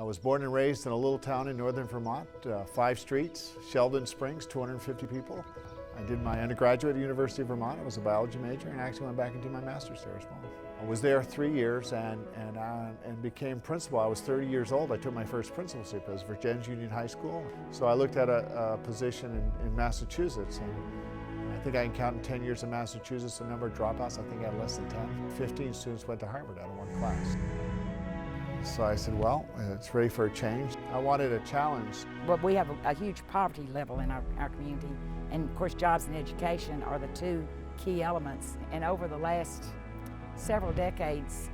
I was born and raised in a little town in northern Vermont, 5 streets, Sheldon Springs, 250 people. I did my undergraduate at the University of Vermont. I was a biology major and actually went back and did my master's there as well. I was there 3 years and became principal. I was 30 years old. I took my first principalship. It was Virginia's Union High School. So I looked at a position in Massachusetts, and I think I can count in 10 years in Massachusetts the number of dropouts. I think I had less than 10. 15 students went to Harvard out of one class. So I said, well, it's ready for a change. I wanted a challenge. Well, we have a huge poverty level in our community, and of course jobs and education are the 2 key elements. And over the last several decades,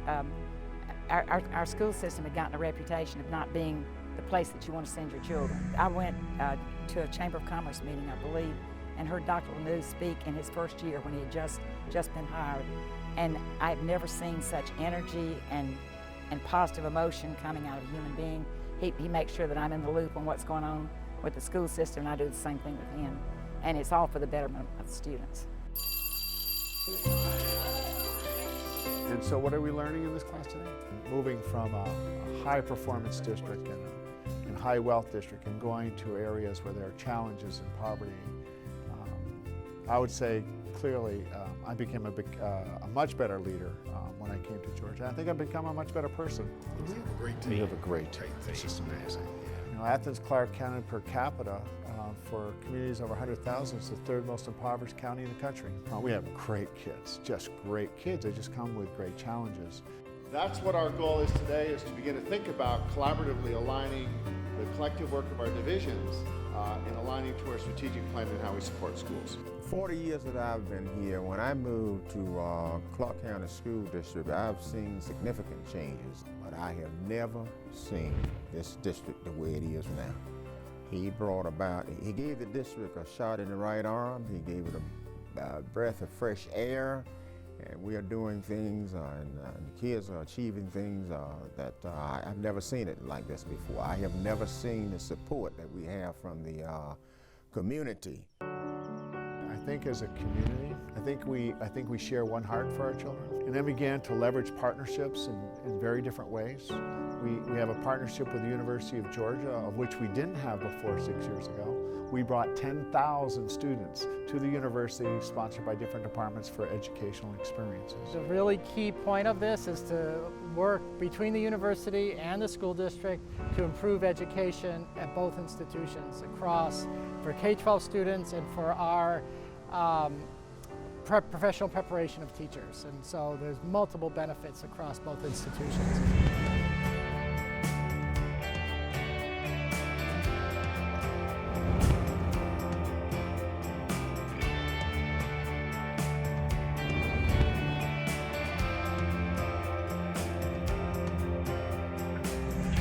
our school system had gotten a reputation of not being the place that you want to send your children. I went to a Chamber of Commerce meeting, I believe, and heard Dr. Lanoue speak in his first year when he had just been hired. And I've never seen such energy and positive emotion coming out of a human being. He makes sure that I'm in the loop on what's going on with the school system, and I do the same thing with him. And it's all for the betterment of the students. And so what are we learning in this class today? Moving from a high performance district and high wealth district and going to areas where there are challenges and poverty. I would say clearly I became a much better leader when I came to Georgia. I think I've become a much better person. We have a great team. We have a great team. It's just amazing. You know, Athens, Clarke County per capita for communities over 100,000 is the 3rd most impoverished county in the country. We have great kids, just great kids. They just come with great challenges. That's what our goal is today, is to begin to think about collaboratively aligning the collective work of our divisions and aligning to our strategic plan and how we support schools. 40 years that I've been here, when I moved to Clarke County School District, I've seen significant changes, but I have never seen this district the way it is now. He gave the district a shot in the right arm, he gave it a breath of fresh air, and we are doing things, and the kids are achieving things that I've never seen it like this before. I have never seen the support that we have from the community. I think as a community, I think we share one heart for our children, and then began to leverage partnerships in very different ways. We have a partnership with the University of Georgia, of which we didn't have before 6 years ago. We brought 10,000 students to the university, sponsored by different departments for educational experiences. The really key point of this is to work between the university and the school district to improve education at both institutions across for K-12 students and for our professional preparation of teachers. And so there's multiple benefits across both institutions.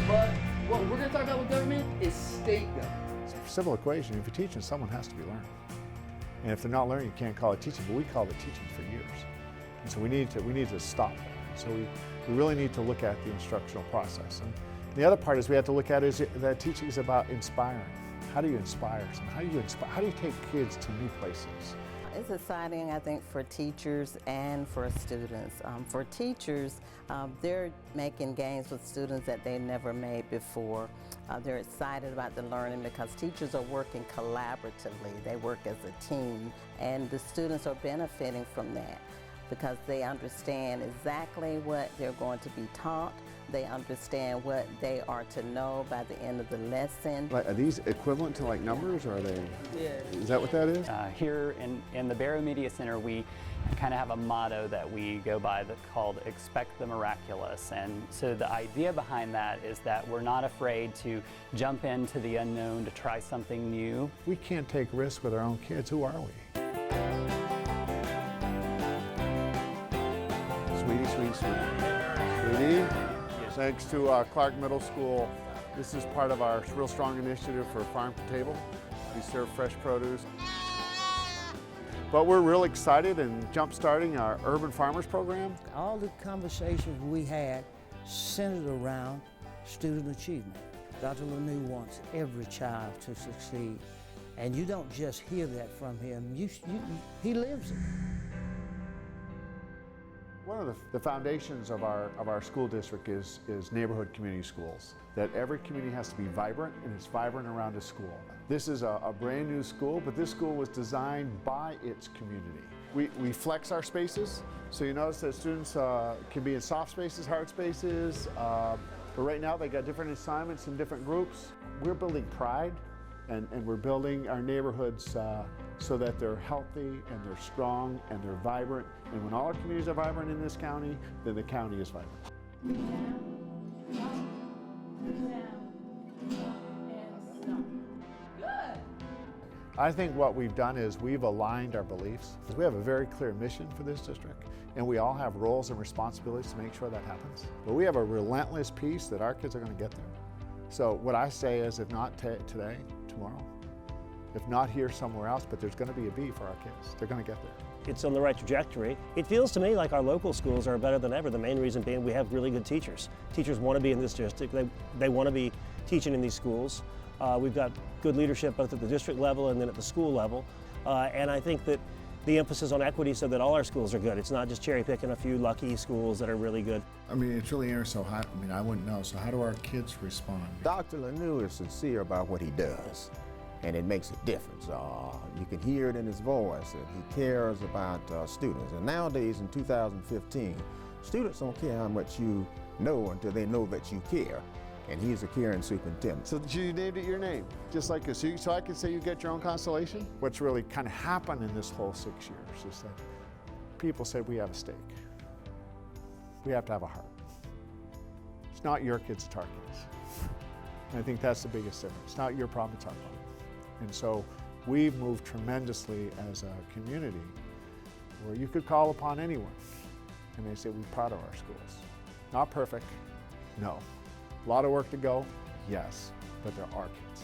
But what we're going to talk about with government is state government. It's a simple equation. If you're teaching, someone has to be learning. And if they're not learning, you can't call it teaching, but we call it teaching for years. And so we need to stop that. So we really need to look at the instructional process. And the other part is we have to look at is that teaching is about inspiring. How do you inspire someone? How do you take kids to new places? It's exciting, I think, for teachers and for students. For teachers, they're making gains with students that they never made before. They're excited about the learning because teachers are working collaboratively. They work as a team, and the students are benefiting from that because they understand exactly what they're going to be taught. They understand what they are to know by the end of the lesson. Are these equivalent to like numbers, or are they? Yeah. Is that what that is? Here in the Barrow Media Center, we kind of have a motto that we go by that's called "Expect the Miraculous." And so the idea behind that is that we're not afraid to jump into the unknown, to try something new. We can't take risks with our own kids. Who are we? Sweetie, sweet, sweet. Sweetie? Thanks to Clarke Middle School, this is part of our Real Strong initiative for Farm to Table. We serve fresh produce. But we're really excited and jump-starting our Urban Farmers Program. All the conversations we had centered around student achievement. Dr. Lanoue wants every child to succeed. And you don't just hear that from him, he lives it. What One of the foundations of our school district is neighborhood community schools. That every community has to be vibrant, and it's vibrant around a school. This is a brand new school, but this school was designed by its community. We flex our spaces, so you notice that students can be in soft spaces, hard spaces, but right now they got different assignments in different groups. We're building pride, and we're building our neighborhoods so that they're healthy and they're strong and they're vibrant. And when all our communities are vibrant in this county, then the county is vibrant. I think what we've done is we've aligned our beliefs. We have a very clear mission for this district, and we all have roles and responsibilities to make sure that happens. But we have a relentless piece that our kids are going to get there. So what I say is, if not today, tomorrow. If not here, somewhere else, but there's going to be a B for our kids. They're going to get there. It's on the right trajectory. It feels to me like our local schools are better than ever. The main reason being we have really good teachers. Teachers want to be in this district. They want to be teaching in these schools. We've got good leadership both at the district level and then at the school level. And I think that the emphasis on equity so that all our schools are good. It's not just cherry picking a few lucky schools that are really good. I mean, it's really interesting. So I wouldn't know. So how do our kids respond? Dr. Lanoue is sincere about what he does, and it makes a difference. You can hear it in his voice that he cares about students. And nowadays in 2015, students don't care how much you know until they know that you care. And he's a caring superintendent. So you named it your name, just like this. So I could say you get your own constellation? What's really kind of happened in this whole 6 years is that people said we have a stake. We have to have a heart. It's not your kids, it's our kids. And I think that's the biggest difference. It's not your problem, it's our problem. And so we've moved tremendously as a community where you could call upon anyone and they say we're proud of our schools. Not perfect, no. A lot of work to go, yes, but there are kids.